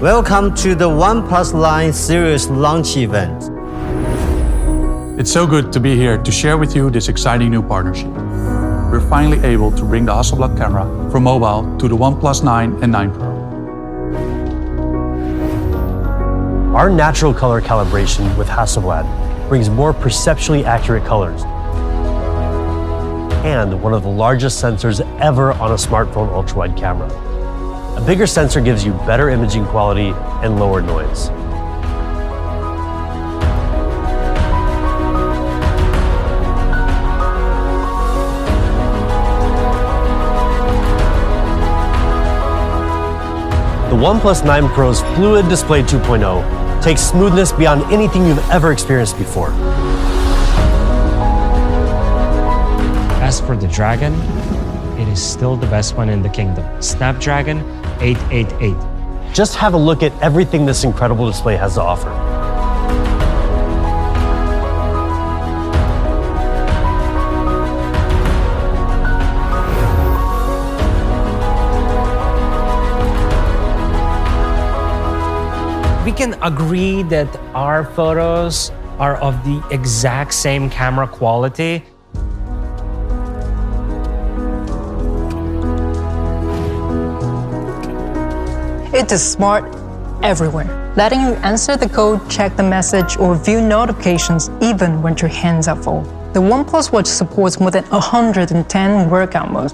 Welcome to the OnePlus Line Series launch event. It's so good to be here to share with you this exciting new partnership. We're finally able to bring the Hasselblad camera from mobile to the OnePlus 9 and 9 Pro. Our natural color calibration with Hasselblad brings more perceptually accurate colors and one of the largest sensors ever on a smartphone ultra-wide camera. A bigger sensor gives you better imaging quality and lower noise. The OnePlus 9 Pro's Fluid Display 2.0 takes smoothness beyond anything you've ever experienced before. As for the Dragon, it is still the best one in the kingdom. Snapdragon 888. Just have a look at everything this incredible display has to offer. We can agree that our photos are of the exact same camera quality. It is smart everywhere, letting you answer the code, check the message, or view notifications even when your hands are full. The OnePlus Watch supports more than 110 workout modes,